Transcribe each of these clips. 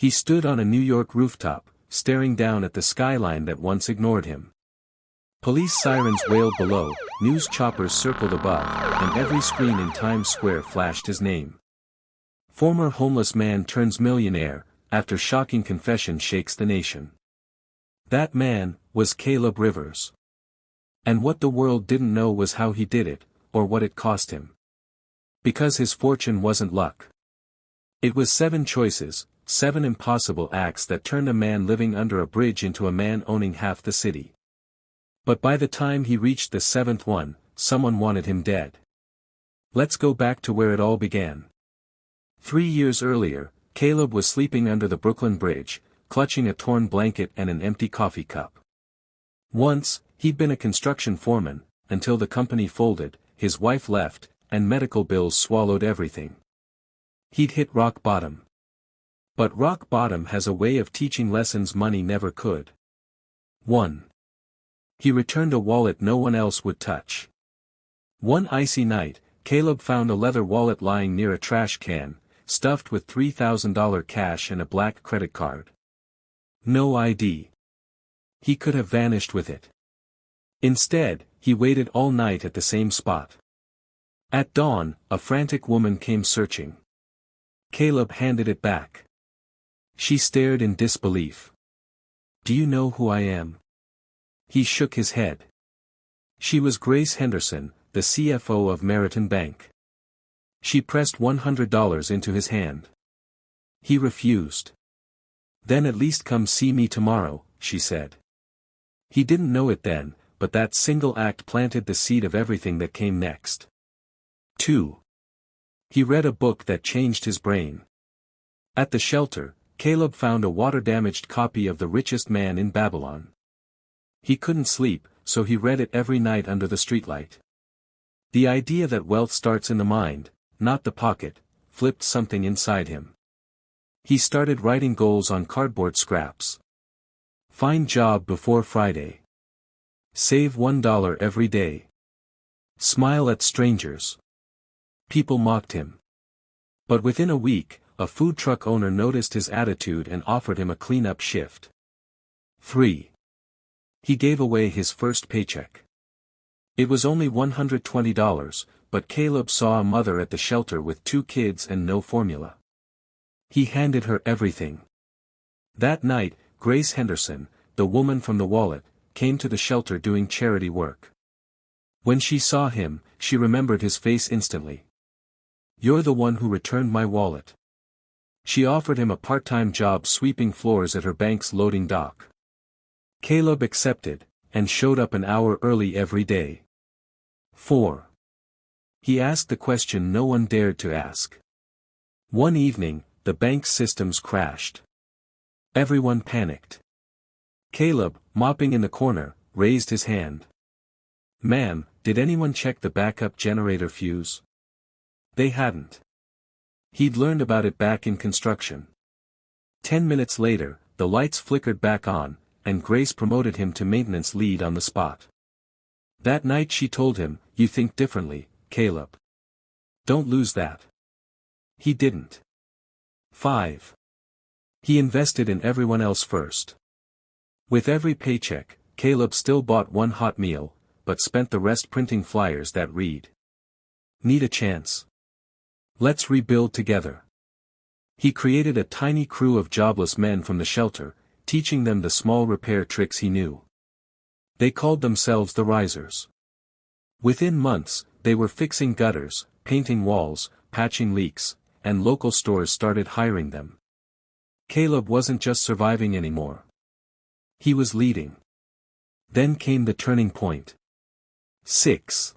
He stood on a New York rooftop, staring down at the skyline that once ignored him. Police sirens wailed below, news choppers circled above, and every screen in Times Square flashed his name. Former homeless man turns millionaire, after shocking confession shakes the nation. That man was Caleb Rivers. And what the world didn't know was how he did it, or what it cost him. Because his fortune wasn't luck. It was 7 choices, 7 impossible acts that turned a man living under a bridge into a man owning half the city. But by the time he reached the 7th one, someone wanted him dead. Let's go back to where it all began. 3 years earlier, Caleb was sleeping under the Brooklyn Bridge, clutching a torn blanket and an empty coffee cup. Once, he'd been a construction foreman, until the company folded, his wife left, and medical bills swallowed everything. He'd hit rock bottom. But rock bottom has a way of teaching lessons money never could. 1. He returned a wallet no one else would touch. One icy night, Caleb found a leather wallet lying near a trash can, stuffed with $3,000 cash and a black credit card. No ID. He could have vanished with it. Instead, he waited all night at the same spot. At dawn, a frantic woman came searching. Caleb handed it back. She stared in disbelief. "Do you know who I am?" He shook his head. She was Grace Henderson, the CFO of Meriton Bank. She pressed $100 into his hand. He refused. "Then at least come see me tomorrow," she said. He didn't know it then, but that single act planted the seed of everything that came next. 2. He read a book that changed his brain. At the shelter, Caleb found a water-damaged copy of The Richest Man in Babylon. He couldn't sleep, so he read it every night under the streetlight. The idea that wealth starts in the mind, not the pocket, flipped something inside him. He started writing goals on cardboard scraps. Find job before Friday. Save $1 every day. Smile at strangers. People mocked him. But within a week, a food truck owner noticed his attitude and offered him a cleanup shift. 3. He gave away his first paycheck. It was only $120, but Caleb saw a mother at the shelter with 2 kids and no formula. He handed her everything. That night, Grace Henderson, the woman from the wallet, came to the shelter doing charity work. When she saw him, she remembered his face instantly. "You're the one who returned my wallet." She offered him a part-time job sweeping floors at her bank's loading dock. Caleb accepted, and showed up an hour early every day. 4. He asked the question no one dared to ask. One evening, the bank's systems crashed. Everyone panicked. Caleb, mopping in the corner, raised his hand. "Ma'am, did anyone check the backup generator fuse?" They hadn't. He'd learned about it back in construction. 10 minutes later, the lights flickered back on, and Grace promoted him to maintenance lead on the spot. That night she told him, "You think differently, Caleb. Don't lose that." He didn't. 5. He invested in everyone else first. With every paycheck, Caleb still bought one hot meal, but spent the rest printing flyers that read, "Need a chance? Let's rebuild together." He created a tiny crew of jobless men from the shelter, teaching them the small repair tricks he knew. They called themselves the Risers. Within months, they were fixing gutters, painting walls, patching leaks, and local stores started hiring them. Caleb wasn't just surviving anymore. He was leading. Then came the turning point. 6.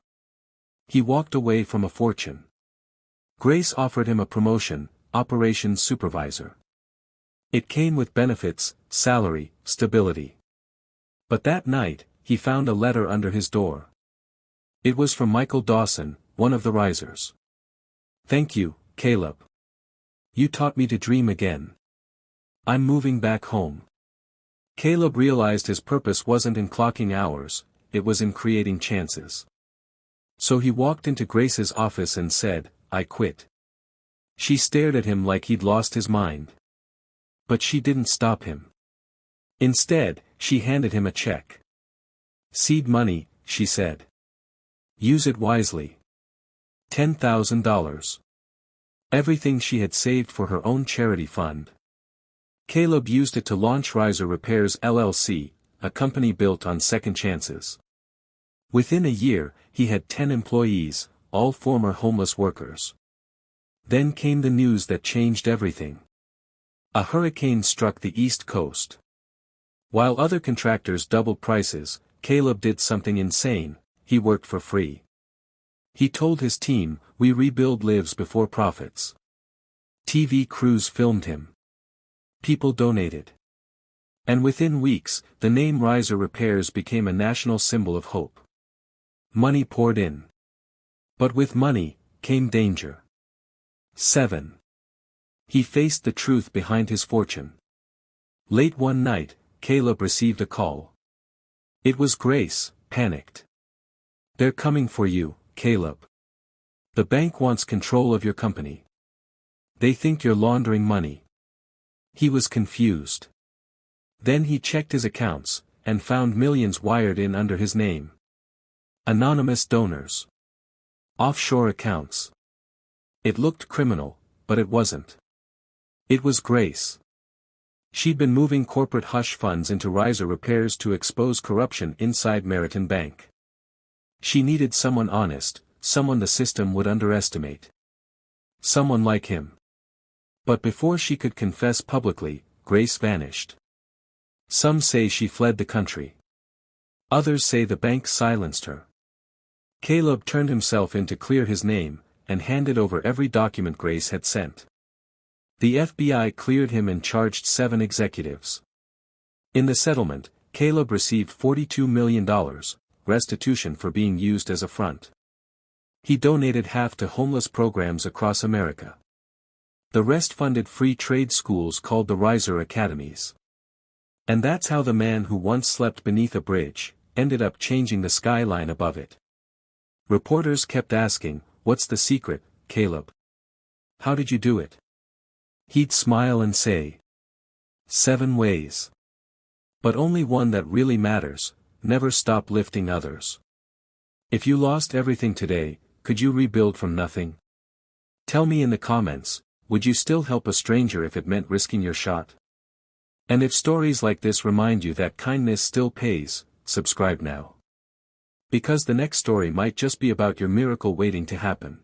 He walked away from a fortune. Grace offered him a promotion, operations supervisor. It came with benefits, salary, stability. But that night, he found a letter under his door. It was from Michael Dawson, one of the Risers. "Thank you, Caleb. You taught me to dream again. I'm moving back home." Caleb realized his purpose wasn't in clocking hours, it was in creating chances. So he walked into Grace's office and said, "I quit." She stared at him like he'd lost his mind. But she didn't stop him. Instead, she handed him a check. "Seed money," she said. "Use it wisely." $10,000. Everything she had saved for her own charity fund. Caleb used it to launch Riser Repairs LLC, a company built on second chances. Within a year, he had 10 employees, all former homeless workers. Then came the news that changed everything. A hurricane struck the East Coast. While other contractors doubled prices, Caleb did something insane: he worked for free. He told his team, "We rebuild lives before profits." TV crews filmed him. People donated. And within weeks, the name Riser Repairs became a national symbol of hope. Money poured in. But with money, came danger. 7. He faced the truth behind his fortune. Late one night, Caleb received a call. It was Grace, panicked. "They're coming for you, Caleb. The bank wants control of your company. They think you're laundering money." He was confused. Then he checked his accounts, and found millions wired in under his name. Anonymous donors. Offshore accounts. It looked criminal, but it wasn't. It was Grace. She'd been moving corporate hush funds into Riser Repairs to expose corruption inside Meriton Bank. She needed someone honest, someone the system would underestimate. Someone like him. But before she could confess publicly, Grace vanished. Some say she fled the country. Others say the bank silenced her. Caleb turned himself in to clear his name, and handed over every document Grace had sent. The FBI cleared him and charged 7 executives. In the settlement, Caleb received $42 million, restitution for being used as a front. He donated half to homeless programs across America. The rest funded free trade schools called the Riser Academies. And that's how the man who once slept beneath a bridge, ended up changing the skyline above it. Reporters kept asking, "What's the secret, Caleb? How did you do it?" He'd smile and say, 7 ways. But only one that really matters: never stop lifting others. If you lost everything today, could you rebuild from nothing? Tell me in the comments, would you still help a stranger if it meant risking your shot? And if stories like this remind you that kindness still pays, subscribe now. Because the next story might just be about your miracle waiting to happen.